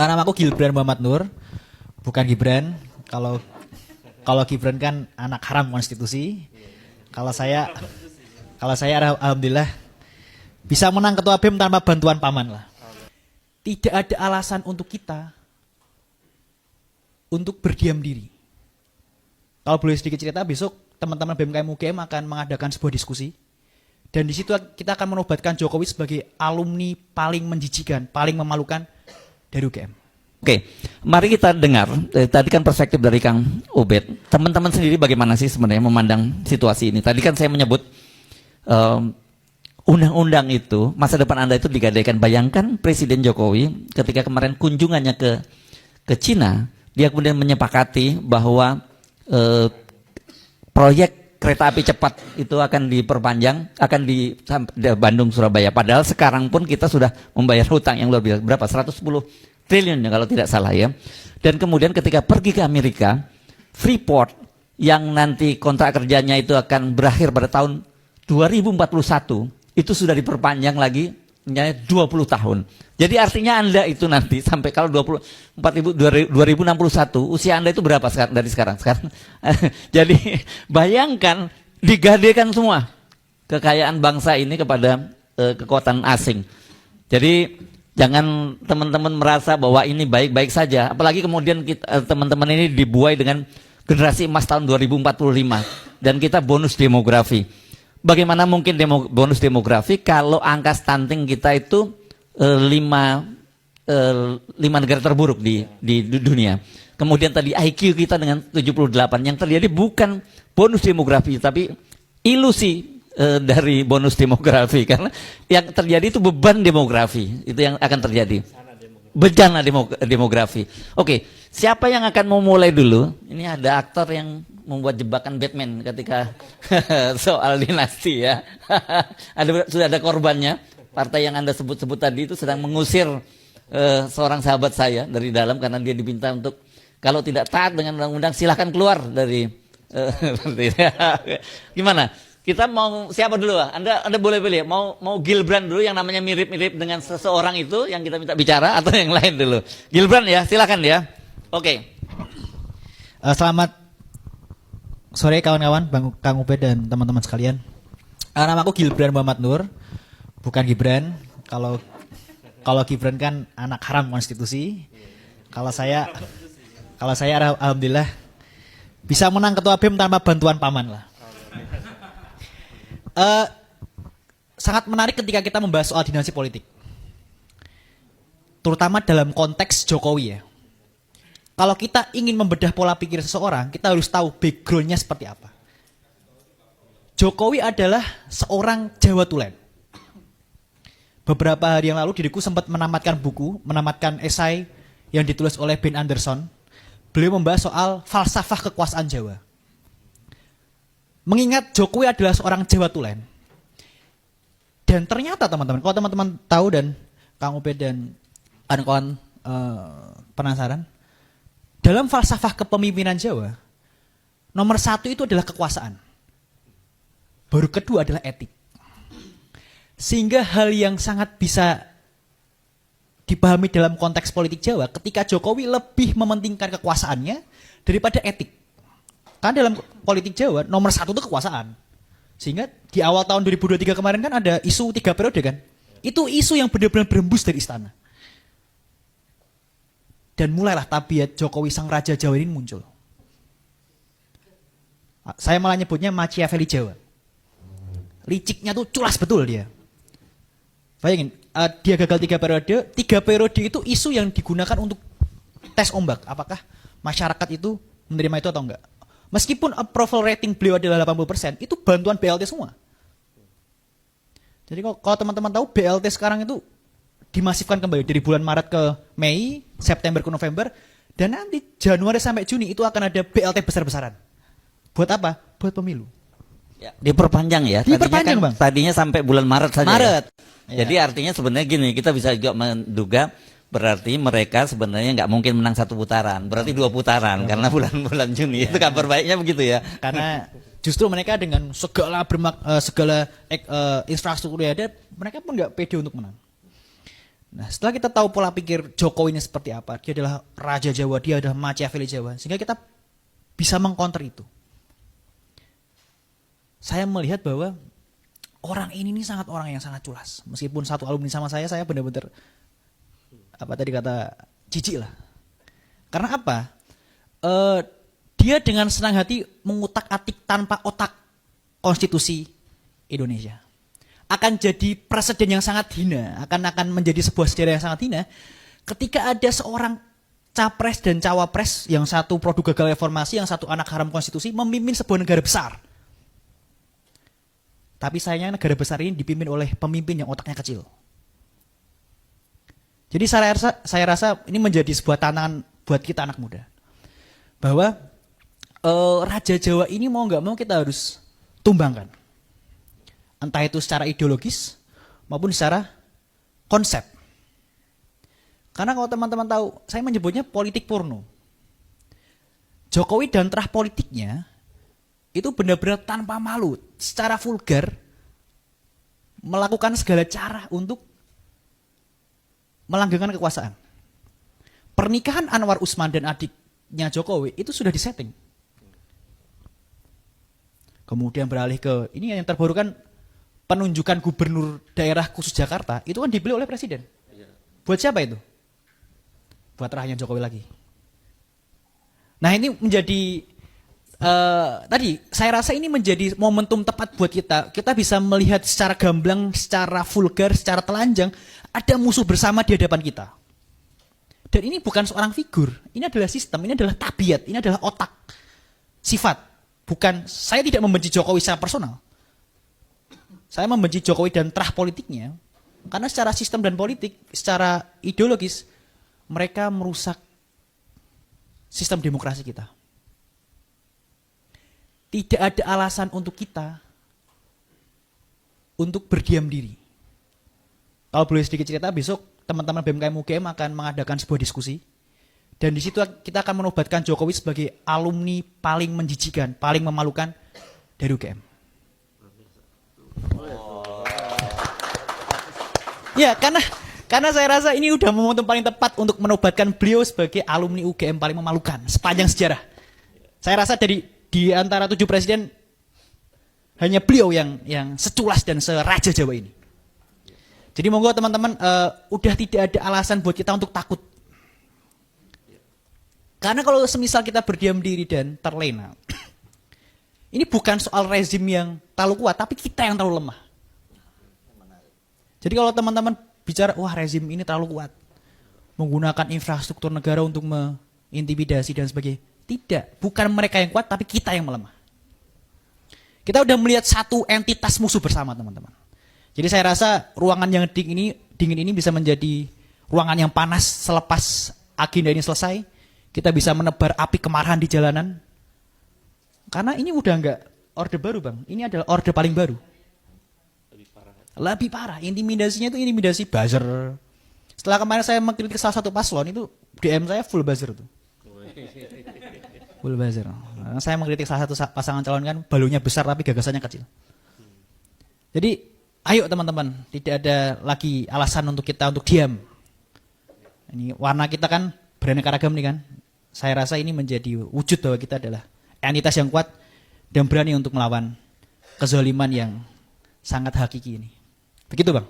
Namaku Gibran Muhammad Nur, bukan Gibran. Kalau kalau Gibran kan anak haram konstitusi. Kalau saya alhamdulillah bisa menang ketua BEM tanpa bantuan paman lah. Tidak ada alasan untuk kita untuk berdiam diri. Kalau boleh sedikit cerita, besok teman-teman BMKM UGM akan mengadakan sebuah diskusi. Dan di situ kita akan menobatkan Jokowi sebagai alumni paling menjijikan, paling memalukan dari UGM. Oke, mari kita dengar. Tadi kan perspektif dari Kang Ubed. Teman-teman sendiri bagaimana sih sebenarnya memandang situasi ini? Tadi kan saya menyebut undang-undang itu, masa depan Anda itu digadaikan. Bayangkan Presiden Jokowi ketika kemarin kunjungannya ke Cina, dia kemudian menyepakati bahwa proyek kereta api cepat itu akan diperpanjang, akan di Bandung Surabaya. Padahal sekarang pun kita sudah membayar hutang yang luar biasa, berapa? 110 triliun ya kalau tidak salah ya. Dan kemudian ketika pergi ke Amerika, Freeport yang nanti kontrak kerjanya itu akan berakhir pada tahun 2041, itu sudah diperpanjang lagi 20 tahun. Jadi artinya Anda itu nanti sampai kalau 2061 usia Anda itu berapa dari sekarang? Jadi bayangkan digadaikan semua kekayaan bangsa ini kepada kekuatan asing. Jadi jangan teman-teman merasa bahwa ini baik-baik saja. Apalagi kemudian teman-teman ini dibuai dengan generasi emas tahun 2045 dan kita bonus demografi. Bagaimana mungkin bonus demografi kalau angka stunting kita itu 5 negara terburuk di dunia. Kemudian tadi IQ kita dengan 78, yang terjadi bukan bonus demografi tapi ilusi dari bonus demografi, karena yang terjadi itu beban demografi, itu yang akan terjadi. Bencana demografi. Oke, siapa yang akan memulai dulu? Ini ada aktor yang membuat jebakan Batman ketika soal dinasti ya. Sudah ada korbannya. Partai yang Anda sebut-sebut tadi itu sedang mengusir seorang sahabat saya dari dalam karena dia diminta untuk kalau tidak taat dengan undang-undang silahkan keluar dari gimana? Kita mau siapa dulu? Anda boleh pilih. Mau Gibran dulu yang namanya mirip-mirip dengan seseorang itu yang kita minta bicara atau yang lain dulu? Gibran ya, silakan ya. Oke. Selamat sore kawan-kawan, Kang Ubed dan teman-teman sekalian. Namaku Gibran Muhammad Nur, bukan Gibran. Kalau Gibran kan anak haram konstitusi. Kalau saya alhamdulillah bisa menang ketua BEM tanpa bantuan paman lah. Sangat menarik ketika kita membahas soal dinasti politik, terutama dalam konteks Jokowi ya. Kalau kita ingin membedah pola pikir seseorang, kita harus tahu backgroundnya seperti apa. Jokowi adalah seorang Jawa Tulen. Beberapa hari yang lalu diriku sempat menamatkan esai yang ditulis oleh Ben Anderson. Beliau membahas soal falsafah kekuasaan Jawa. Mengingat Jokowi adalah seorang Jawa Tulen. Dan ternyata teman-teman, kalau teman-teman tahu dan Kang Ubed dan kawan-kawan penasaran, dalam falsafah kepemimpinan Jawa, nomor 1 itu adalah kekuasaan. Baru kedua adalah etik. Sehingga hal yang sangat bisa dipahami dalam konteks politik Jawa, ketika Jokowi lebih mementingkan kekuasaannya daripada etik. Karena dalam politik Jawa, nomor 1 itu kekuasaan. Sehingga di awal tahun 2023 kemarin kan ada isu 3 periode kan. Itu isu yang benar-benar berembus dari istana. Dan mulailah tabiat Jokowi sang Raja Jawa ini muncul. Saya malah nyebutnya Machiavelli Jawa. Liciknya tuh culas betul dia. Bayangin, dia gagal 3 periode. 3 periode itu isu yang digunakan untuk tes ombak. Apakah masyarakat itu menerima itu atau enggak. Meskipun approval rating beliau adalah 80%, itu bantuan BLT semua. Jadi kalau teman-teman tahu, BLT sekarang itu dimasifkan kembali dari bulan Maret ke Mei, September ke November, dan nanti Januari sampai Juni itu akan ada BLT besar-besaran. Buat apa? Buat pemilu. Ya, diperpanjang ya. Diperpanjang, Bang. Tadinya sampai bulan Maret saja. Maret. Ya. Jadi artinya sebenarnya gini, kita bisa juga menduga berarti mereka sebenarnya nggak mungkin menang 1 putaran, berarti 2 putaran karena bulan-bulan Juni. Itu kabar baiknya begitu ya. Karena justru mereka dengan segala infrastruktur yang ada, mereka pun nggak pede untuk menang. Nah, setelah kita tahu pola pikir Jokowi ini seperti apa, dia adalah Raja Jawa, dia adalah Machiavelli Jawa, sehingga kita bisa mengcounter itu. Saya melihat bahwa orang ini nih sangat orang yang sangat culas. Meskipun satu alumni sama saya benar-benar apa tadi kata jijik lah. Karena apa? Dia dengan senang hati mengutak-atik tanpa otak konstitusi Indonesia. Akan jadi presiden yang sangat hina, akan menjadi sebuah sejarah yang sangat hina ketika ada seorang capres dan cawapres, yang satu produk gagal reformasi, yang satu anak haram konstitusi, memimpin sebuah negara besar. Tapi sayangnya negara besar ini dipimpin oleh pemimpin yang otaknya kecil. Jadi saya rasa ini menjadi sebuah tantangan buat kita anak muda, bahwa Raja Jawa ini mau nggak mau kita harus tumbangkan. Entah itu secara ideologis maupun secara konsep. Karena kalau teman-teman tahu, saya menyebutnya politik porno. Jokowi dan terah politiknya itu benar-benar tanpa malu, secara vulgar melakukan segala cara untuk melanggengkan kekuasaan. Pernikahan Anwar Usman dan adiknya Jokowi itu sudah disetting. Kemudian beralih ke ini yang terbaru kan, penunjukan gubernur daerah khusus Jakarta itu kan dipilih oleh presiden. Buat siapa itu? Buat rahanya Jokowi lagi. Nah, ini menjadi tadi saya rasa ini menjadi momentum tepat buat kita. Kita bisa melihat secara gamblang, secara vulgar, secara telanjang ada musuh bersama di hadapan kita. Dan ini bukan seorang figur, ini adalah sistem, ini adalah tabiat, ini adalah otak, sifat. Bukan, saya tidak membenci Jokowi secara personal. Saya membenci Jokowi dan terah politiknya karena secara sistem dan politik, secara ideologis mereka merusak sistem demokrasi kita. Tidak ada alasan untuk kita untuk berdiam diri. Kalau boleh sedikit cerita, besok teman-teman BMKM UGM akan mengadakan sebuah diskusi. Dan di situ kita akan menobatkan Jokowi sebagai alumni paling menjijikan, paling memalukan dari UGM. Ya, karena saya rasa ini udah momentum paling tepat untuk menobatkan beliau sebagai alumni UGM paling memalukan sepanjang sejarah. Saya rasa di antara 7 presiden hanya beliau yang seculas dan seraja Jawa ini. Jadi monggo teman-teman, udah tidak ada alasan buat kita untuk takut. Karena kalau semisal kita berdiam diri dan terlena, ini bukan soal rezim yang terlalu kuat, tapi kita yang terlalu lemah. Jadi kalau teman-teman bicara, wah rezim ini terlalu kuat, menggunakan infrastruktur negara untuk mengintimidasi dan sebagainya. Tidak, bukan mereka yang kuat, tapi kita yang melemah. Kita udah melihat satu entitas musuh bersama, teman-teman. Jadi saya rasa ruangan yang dingin ini bisa menjadi ruangan yang panas selepas agenda ini selesai. Kita bisa menebar api kemarahan di jalanan. Karena ini udah enggak orde baru, Bang. Ini adalah orde paling baru. Lebih parah. Intimidasinya itu intimidasi buzzer. Setelah kemarin saya mengkritik salah satu paslon, itu DM saya full buzzer tuh. Full buzzer. Saya mengkritik salah satu pasangan calon kan balonnya besar tapi gagasannya kecil. Jadi ayo teman-teman, tidak ada lagi alasan untuk kita untuk diam. Ini warna kita kan beraneka ragam nih kan. Saya rasa ini menjadi wujud bahwa kita adalah entitas yang kuat dan berani untuk melawan kezaliman yang sangat hakiki ini. Begitu, Bang.